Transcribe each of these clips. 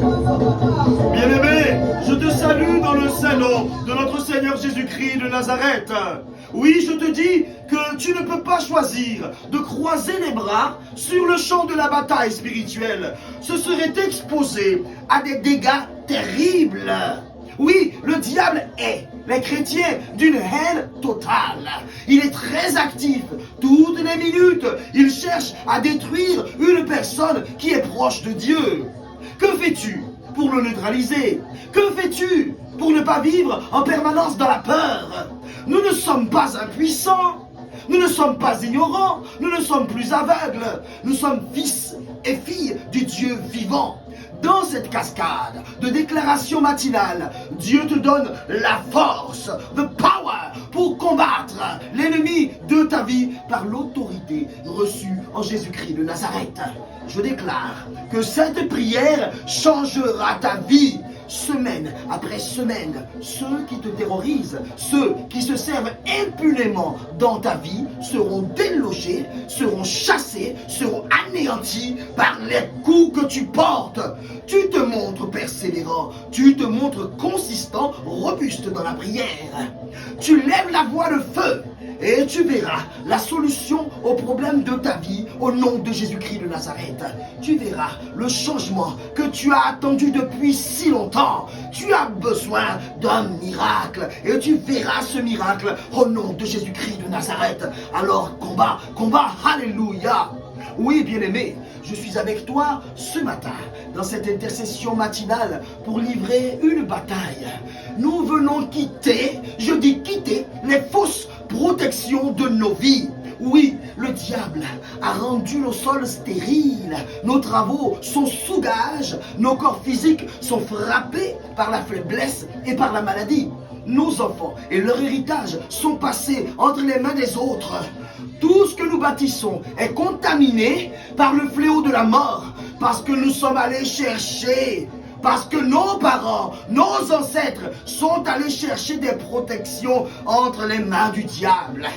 Bien-aimé, je te salue dans le saint nom de notre Seigneur Jésus-Christ de Nazareth. Oui, je te dis que tu ne peux pas choisir de croiser les bras sur le champ de la bataille spirituelle. Ce serait exposé à des dégâts terribles. Oui, le diable est, les chrétiens, d'une haine totale. Il est très actif. Toutes les minutes, il cherche à détruire une personne qui est proche de Dieu. Que fais-tu pour le neutraliser? Que fais-tu pour ne pas vivre en permanence dans la peur? Nous ne sommes pas impuissants. Nous ne sommes pas ignorants. Nous ne sommes plus aveugles. Nous sommes fils et filles du Dieu vivant. Dans cette cascade de déclarations matinales, Dieu te donne la force, the power, pour combattre l'ennemi de ta vie par l'autorité reçue en Jésus-Christ de Nazareth. Je déclare que cette prière changera ta vie. Semaine après semaine, ceux qui te terrorisent, ceux qui se servent impunément dans ta vie seront délogés, seront chassés, seront anéantis par les coups que tu portes. Tu te montres persévérant, tu te montres consistant, robuste dans la prière. Tu lèves la voix de feu et tu verras la solution aux problèmes de ta vie au nom de Jésus-Christ de Nazareth. Tu verras le changement que tu as attendu depuis si longtemps. Tu as besoin d'un miracle et tu verras ce miracle au nom de Jésus-Christ de Nazareth. Alors combat, combat, alléluia. Oui, bien-aimé, je suis avec toi ce matin dans cette intercession matinale pour livrer une bataille. Nous venons quitter, je dis quitter, les fausses protections de nos vies. Oui, le diable a rendu nos sols stériles, nos travaux sont sous gage, nos corps physiques sont frappés par la faiblesse et par la maladie. Nos enfants et leur héritage sont passés entre les mains des autres. Tout ce que nous bâtissons est contaminé par le fléau de la mort, parce que nous sommes allés chercher, parce que nos parents, nos ancêtres sont allés chercher des protections entre les mains du diable.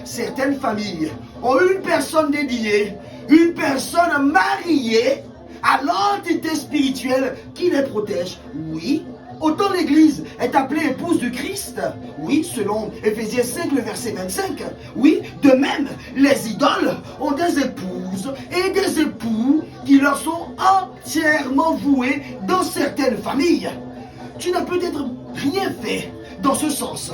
Certaines familles ont une personne dédiée, une personne mariée à l'entité spirituelle qui les protège. Oui, autant l'Église est appelée épouse du Christ, oui, selon Éphésiens 5, le verset 25, oui, de même, les idoles ont des épouses et des époux qui leur sont entièrement voués dans certaines familles. Tu n'as peut-être rien fait dans ce sens.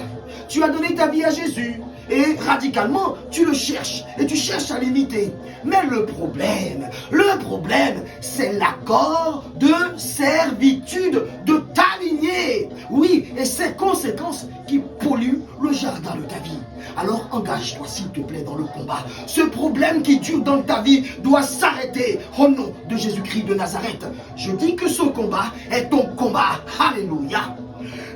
Tu as donné ta vie à Jésus et radicalement, tu le cherches et tu cherches à l'imiter. Mais le problème, c'est l'accord de servitude de t'aligner. Oui, et ses conséquences qui polluent le jardin de ta vie. Alors engage-toi s'il te plaît dans le combat. Ce problème qui dure dans ta vie doit s'arrêter au nom de Jésus-Christ de Nazareth. Je dis que ce combat est ton combat. Alléluia.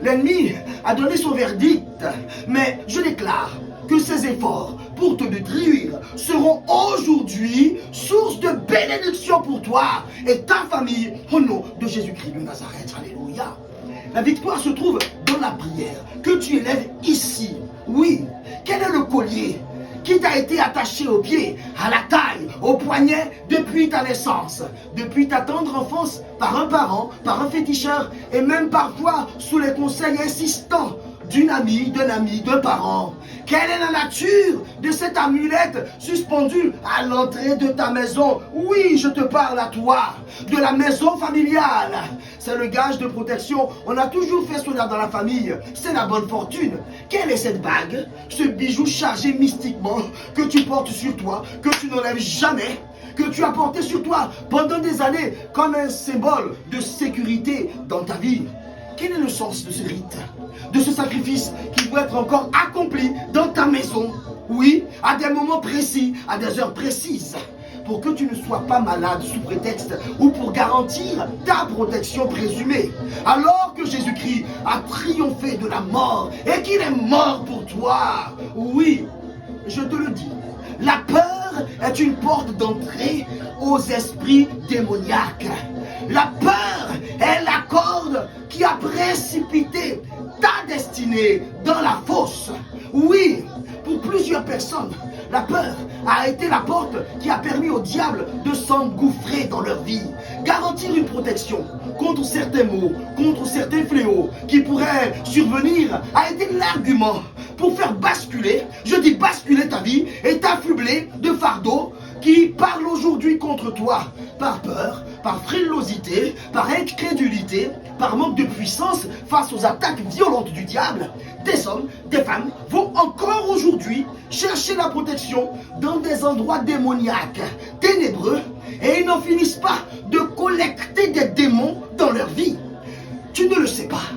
L'ennemi a donné son verdict, mais je déclare que ses efforts pour te détruire seront aujourd'hui source de bénédiction pour toi et ta famille au nom de Jésus-Christ de Nazareth. Alléluia. La victoire se trouve dans la prière que tu élèves ici. Oui, quel est le collier qui t'a été attaché aux pieds, à la taille, au poignet depuis ta naissance, depuis ta tendre enfance, par un parent, par un féticheur et même parfois sous les conseils insistants d'une amie, d'un parent? Quelle est la nature de cette amulette suspendue à l'entrée de ta maison? Oui, je te parle à toi, de la maison familiale. C'est le gage de protection. On a toujours fait cela dans la famille. C'est la bonne fortune. Quelle est cette bague, ce bijou chargé mystiquement que tu portes sur toi, que tu n'enlèves jamais, que tu as porté sur toi pendant des années comme un symbole de sécurité dans ta vie? Quel est le sens de ce rite, de ce sacrifice qui doit être encore accompli dans ta maison? Oui, à des moments précis, à des heures précises, pour que tu ne sois pas malade sous prétexte ou pour garantir ta protection présumée. Alors que Jésus-Christ a triomphé de la mort et qu'il est mort pour toi. Oui, je te le dis, la peur est une porte d'entrée aux esprits démoniaques. La peur est la corde qui a précipité ta destinée dans la fosse. Oui, pour plusieurs personnes, La peur a été la porte qui a permis au diable de s'engouffrer dans leur vie. Garantir une protection contre certains maux, contre certains fléaux qui pourraient survenir a été l'argument pour faire basculer, je dis basculer ta vie et t'affubler de fardeaux qui parlent aujourd'hui contre toi par peur, par frilosité, par incrédulité, par manque de puissance face aux attaques violentes du diable. Des hommes, des femmes vont encore aujourd'hui chercher la protection dans des endroits démoniaques, ténébreux, et ils n'en finissent pas de collecter des démons dans leur vie. Tu ne le sais pas.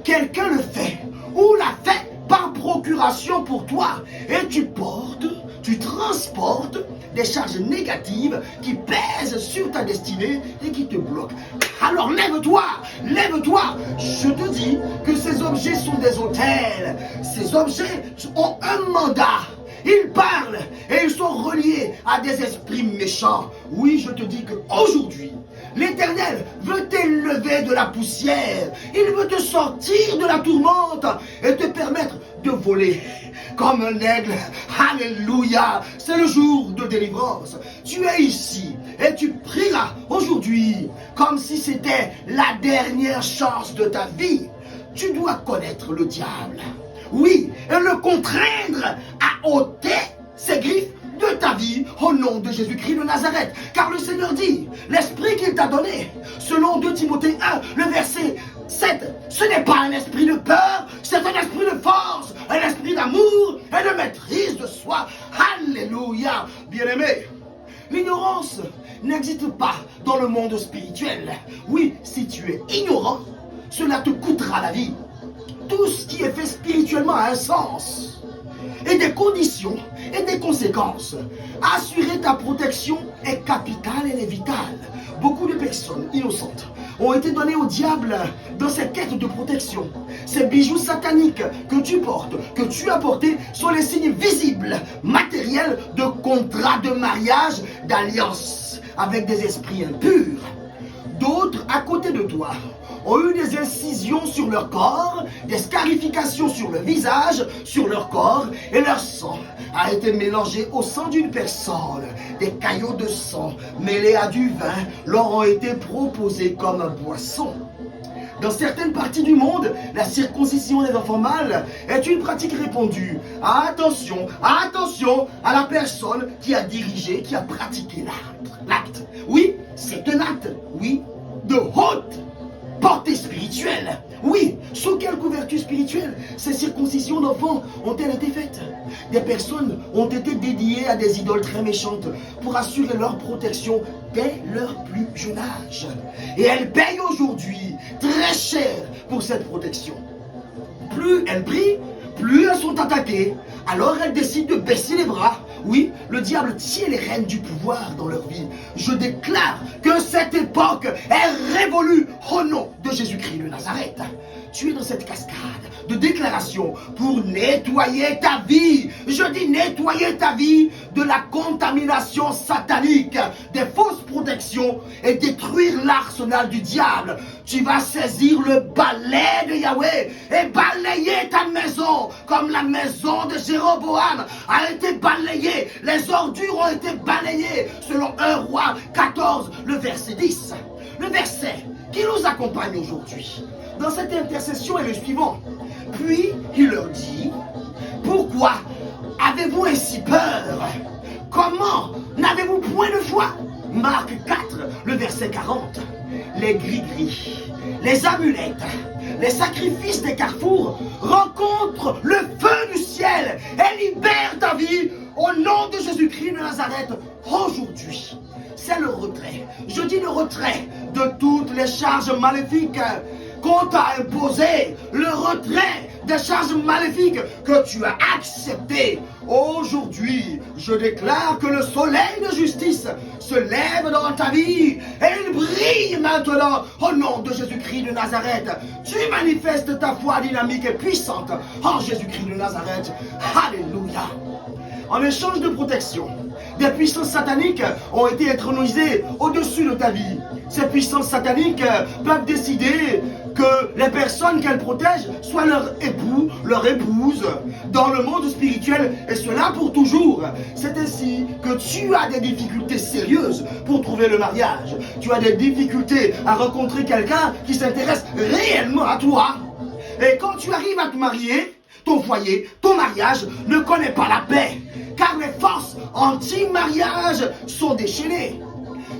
Quelqu'un le fait ou l'a fait par procuration pour toi et tu transportes des charges négatives qui pèsent sur ta destinée et qui te bloquent. Alors lève-toi, lève-toi. Je te dis que ces objets sont des autels. Ces objets ont un mandat. Ils parlent et ils sont reliés à des esprits méchants. Oui, je te dis qu'aujourd'hui, l'Éternel veut t'élever de la poussière. Il veut te sortir de la tourmente et te permettre de voler comme un aigle. Alléluia. C'est le jour de délivrance. Tu es ici et tu prieras aujourd'hui comme si c'était la dernière chance de ta vie. Tu dois connaître le diable. Oui, et le contraindre à ôter ses griffes de ta vie au nom de Jésus-Christ de Nazareth. Car le Seigneur dit, l'esprit qu'il t'a donné, selon 2 Timothée 1, le verset 7, ce n'est pas un esprit de peur, c'est un esprit de force, un esprit d'amour et de maîtrise de soi. Alléluia. Bien-aimé, l'ignorance n'existe pas dans le monde spirituel. Oui, si tu es ignorant, cela te coûtera la vie. Tout ce qui est fait spirituellement a un sens et des conditions et des conséquences. Assurer ta protection est capital, elle est vitale. Beaucoup de personnes innocentes ont été données au diable dans cette quête de protection. Ces bijoux sataniques que tu portes, que tu as portés, sont les signes visibles, matériels de contrats de mariage, d'alliance avec des esprits impurs. D'autres, à côté de toi, ont eu des incisions sur leur corps, des scarifications sur le visage, sur leur corps, et leur sang a été mélangé au sang d'une personne. Des caillots de sang mêlés à du vin leur ont été proposés comme boisson. Dans certaines parties du monde, la circoncision des enfants mâles est une pratique répandue. Attention, attention à la personne qui a dirigé, qui a pratiqué l'acte. Oui, c'est un acte, oui, de haute portée spirituelle. Oui, sous quelle couverture spirituelle ces circoncisions d'enfants ont-elles été faites? Des personnes ont été dédiées à des idoles très méchantes pour assurer leur protection dès leur plus jeune âge. Et elles payent aujourd'hui très cher pour cette protection. Plus elles prient, plus elles sont attaquées. Alors elles décident de baisser les bras. Oui, le diable tient les rênes du pouvoir dans leur vie. Je déclare que cette époque est révolue au nom de Jésus-Christ de Nazareth. Tu es dans cette cascade de déclarations pour nettoyer ta vie. Je dis nettoyer ta vie de la contamination satanique, des fausses protections et détruire l'arsenal du diable. Tu vas saisir le balai de Yahweh et balayer ta maison comme la maison de Jéroboam a été balayée. Les ordures ont été balayées selon 1 Roi 14, le verset 10. Le verset qui nous accompagne aujourd'hui dans cette intercession est le suivant. Puis il leur dit, pourquoi avez-vous ainsi peur? Comment n'avez-vous point de foi? Marc 4, le verset 40. Les gris-gris, les amulettes, les sacrifices des carrefours rencontrent le feu du ciel et libèrent ta vie au nom de Jésus-Christ de Nazareth aujourd'hui. C'est le retrait. Je dis le retrait de toutes les charges maléfiques qu'on t'a imposées. Le retrait des charges maléfiques que tu as acceptées. Aujourd'hui, je déclare que le soleil de justice se lève dans ta vie et il brille maintenant au nom de Jésus-Christ de Nazareth. Tu manifestes ta foi dynamique et puissante en Jésus-Christ de Nazareth. Alléluia. en échange de protection. Des puissances sataniques ont été intronisées au-dessus de ta vie. Ces puissances sataniques peuvent décider que les personnes qu'elles protègent soient leur époux, leur épouse, dans le monde spirituel, et cela pour toujours. C'est ainsi que tu as des difficultés sérieuses pour trouver le mariage. Tu as des difficultés à rencontrer quelqu'un qui s'intéresse réellement à toi. Et quand tu arrives à te marier, ton foyer, ton mariage ne connaît pas la paix, car les forces anti-mariage sont déchaînées.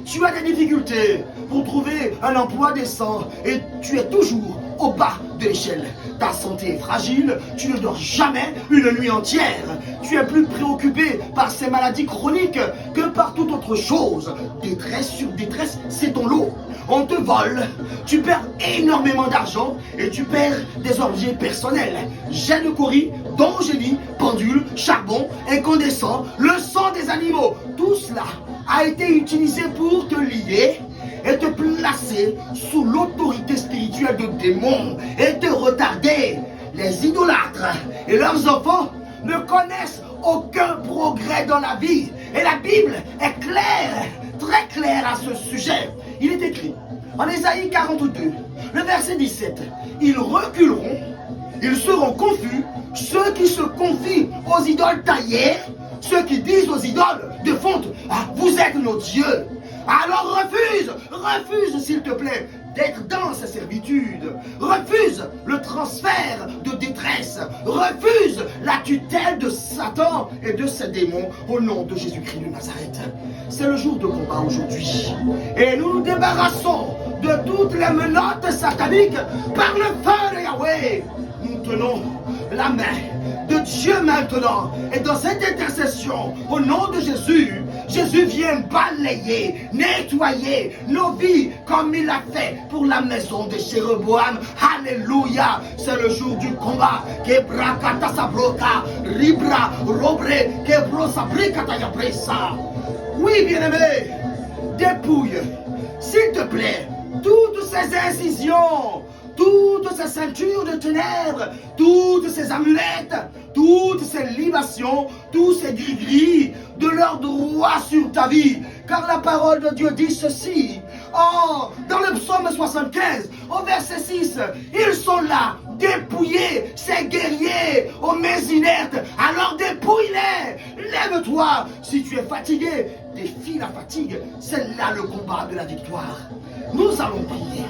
Tu as des difficultés pour trouver un emploi décent et tu es toujours au bas de l'échelle. Ta santé est fragile, tu ne dors jamais une nuit entière. Tu es plus préoccupé par ces maladies chroniques que par toute autre chose. Détresse sur détresse, c'est ton lot. On te vole, tu perds énormément d'argent et tu perds des objets personnels. Jets de courrier, d'angélie, pendules, charbon, incandescent, le sang des animaux. Tout cela a été utilisé pour te lier et te placer sous l'autorité spirituelle de démons et te retarder. Les idolâtres et leurs enfants ne connaissent aucun progrès dans la vie. Et la Bible est claire, très claire à ce sujet. Il est écrit en Ésaïe 42, le verset 17, « Ils reculeront, ils seront confus, ceux qui se confient aux idoles taillées, ceux qui disent aux idoles de fonte, ah, vous êtes nos dieux. Alors refuse s'il te plaît d'être dans sa servitude. Refuse le transfert de détresse. Refuse la tutelle de Satan et de ses démons au nom de Jésus-Christ de Nazareth. C'est le jour de combat aujourd'hui. Et nous nous débarrassons de toutes les menottes sataniques par le feu de Yahweh. Nous tenons la main de Dieu maintenant. Et dans cette intercession, au nom de Jésus, Jésus vient balayer, nettoyer nos vies comme il l'a fait pour la maison de Jéroboam. Alléluia. C'est le jour du combat. Oui, bien-aimé, dépouille, s'il te plaît, toutes ces incisions, toutes ces ceintures de ténèbres, toutes ces amulettes, toutes ces libations, tous ces gris-gris de leur droit sur ta vie. Car la parole de Dieu dit ceci. Oh, dans le psaume 75, au verset 6, ils sont là, dépouillés, ces guerriers, aux mains inertes. Alors dépouille-les, lève-toi. Si tu es fatigué, défie la fatigue. C'est là le combat de la victoire. Nous allons prier.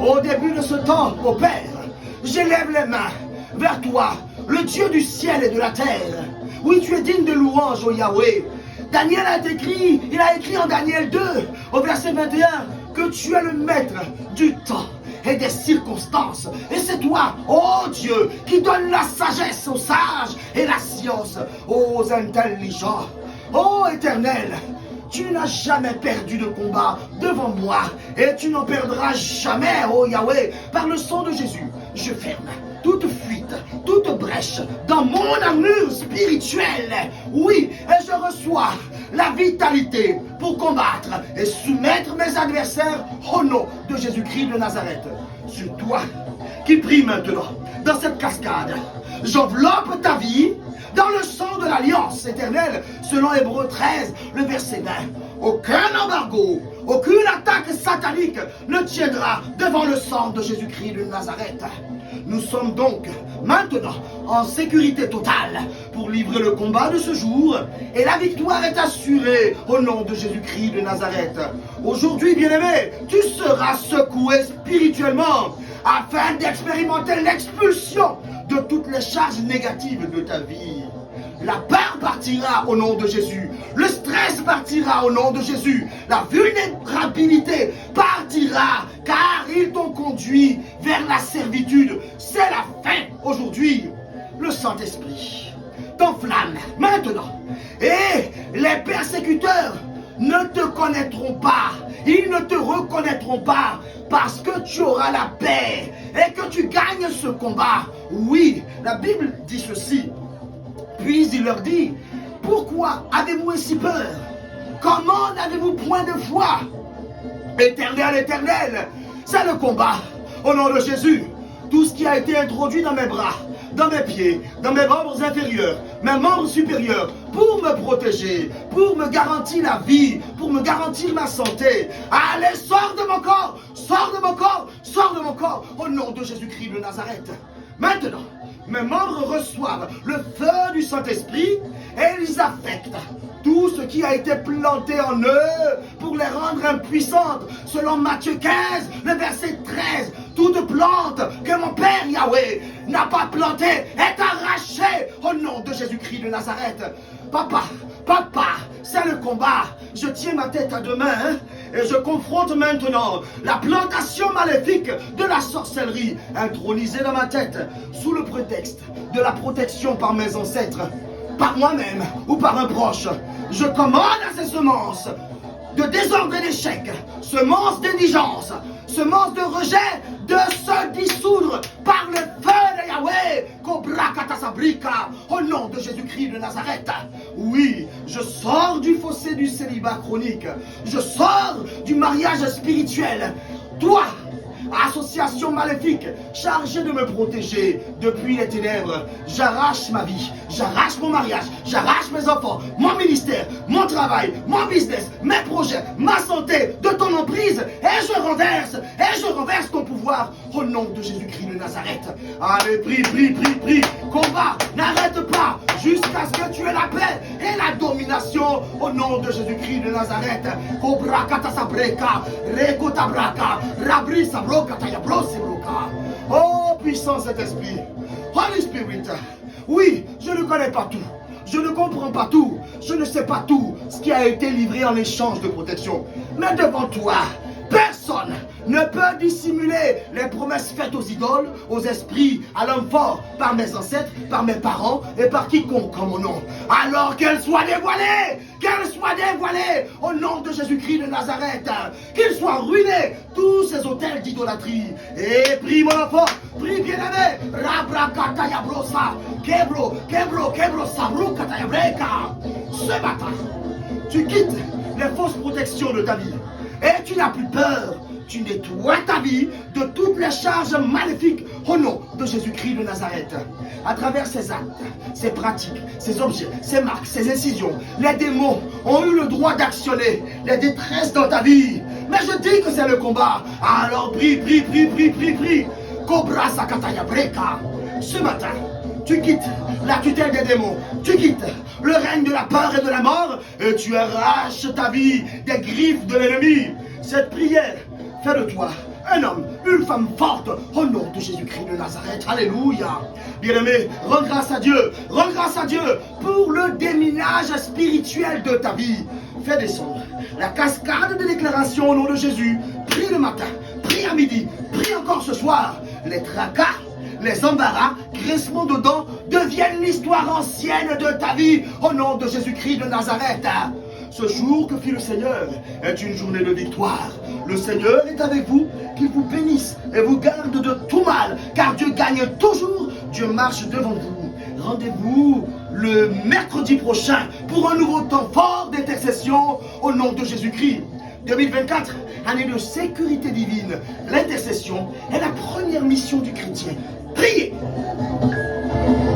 Au début de ce temps, ô Père, j'élève les mains vers toi, le Dieu du ciel et de la terre. Oui, tu es digne de louange, ô Yahweh. Daniel a écrit, il a écrit en Daniel 2, au verset 21, que tu es le maître du temps et des circonstances. Et c'est toi, ô Dieu, qui donne la sagesse aux sages et la science aux intelligents. Ô Éternel, tu n'as jamais perdu de combat devant moi et tu n'en perdras jamais, ô Yahweh. Par le sang de Jésus, je ferme toute fuite, toute brèche dans mon armure spirituelle. Oui, et je reçois la vitalité pour combattre et soumettre mes adversaires au nom de Jésus-Christ de Nazareth. Sur toi qui prie maintenant dans cette cascade, j'enveloppe ta vie dans le sang de l'alliance éternelle, selon Hébreux 13, le verset 20. Aucun embargo, aucune attaque satanique ne tiendra devant le sang de Jésus-Christ de Nazareth. Nous sommes donc maintenant en sécurité totale pour livrer le combat de ce jour et la victoire est assurée au nom de Jésus-Christ de Nazareth. Aujourd'hui, bien-aimé, tu seras secoué spirituellement afin d'expérimenter l'expulsion de toutes les charges négatives de ta vie. La peur partira au nom de Jésus. Le stress partira au nom de Jésus. La vulnérabilité partira car ils t'ont conduit vers la servitude. C'est la fin aujourd'hui. Le Saint-Esprit t'enflamme maintenant. Et les persécuteurs ne te connaîtront pas. Ils ne te reconnaîtront pas parce que tu auras la paix et que tu gagnes ce combat. Oui, la Bible dit ceci. Puis il leur dit, pourquoi avez-vous ainsi peur? Comment n'avez-vous point de foi? Éternel, éternel, c'est le combat. Au nom de Jésus, tout ce qui a été introduit dans mes bras dans mes pieds, dans mes membres inférieurs, mes membres supérieurs, pour me protéger, pour me garantir la vie, pour me garantir ma santé. Allez, sors de mon corps, sors de mon corps, sors de mon corps, au nom de Jésus-Christ de Nazareth. Maintenant, mes membres reçoivent le feu du Saint-Esprit et ils affectent tout ce qui a été planté en eux pour les rendre impuissantes. Selon Matthieu 15, le verset 13, toute plante que mon Père Yahweh n'a pas plantée est arrachée au nom de Jésus-Christ de Nazareth. Papa, c'est le combat. Je tiens ma tête à deux mains et je confronte maintenant la plantation maléfique de la sorcellerie intronisée dans ma tête sous le prétexte de la protection par mes ancêtres, par moi-même ou par un proche. Je commande à ces semences de désordre et d'échec, semences d'indigence, semences de rejet, de se dissoudre par le feu de Yahweh, Kobrakatasabrika, au nom de Jésus-Christ de Nazareth. Oui, je sors du fossé du célibat chronique, je sors du mariage spirituel. Toi, association maléfique chargée de me protéger depuis les ténèbres, j'arrache ma vie, j'arrache mon mariage, j'arrache mes enfants, mon ministère, mon travail, mon business, mes projets, ma santé de ton emprise et je renverse ton pouvoir au nom de Jésus-Christ de Nazareth. Allez, prie, combat, n'arrête pas jusqu'à ce que tu aies la paix et la domination au nom de Jésus-Christ de Nazareth. Kobrakatasabreka, Rekotabraka, Rabri Sabro. Oh, puissant Saint-Esprit, Holy Spirit, oui, je ne connais pas tout, je ne comprends pas tout, je ne sais pas tout ce qui a été livré en échange de protection. Mais devant toi, personne ne peut dissimuler les promesses faites aux idoles, aux esprits, à l'homme fort, par mes ancêtres, par mes parents et par quiconque en mon nom. Alors qu'elles soient dévoilées au nom de Jésus-Christ de Nazareth, qu'ils soient ruinés, tous ces hôtels d'idolâtrie. Et prie mon enfant, prie bien-aimé, Rabrakatayabrosa, Kebro, Sabrukatayabreka. Ce matin, tu quittes les fausses protections de ta vie et tu n'as plus peur. Tu nettoies ta vie de toutes les charges maléfiques au nom de Jésus-Christ de Nazareth. À travers ces actes, ces pratiques, ces objets, ces marques, ces incisions, les démons ont eu le droit d'actionner les détresses dans ta vie. Mais je dis que c'est le combat. Alors prie. Cobra Sakataya Breka. Ce matin, tu quittes la tutelle des démons, tu quittes le règne de la peur et de la mort et tu arraches ta vie des griffes de l'ennemi. Cette prière fait de toi un homme, une femme forte au nom de Jésus-Christ de Nazareth. Alléluia. Bien-aimé, rends grâce à Dieu pour le déminage spirituel de ta vie. Fais descendre la cascade de déclarations au nom de Jésus. Prie le matin, prie à midi, prie encore ce soir. Les tracas, les embarras, grincements de dents deviennent l'histoire ancienne de ta vie au nom de Jésus-Christ de Nazareth. Ce jour que fit le Seigneur est une journée de victoire. Le Seigneur est avec vous, qu'il vous bénisse et vous garde de tout mal, car Dieu gagne toujours, Dieu marche devant vous. Rendez-vous le mercredi prochain pour un nouveau temps fort d'intercession au nom de Jésus-Christ. 2024, année de sécurité divine. L'intercession est la première mission du chrétien. Priez!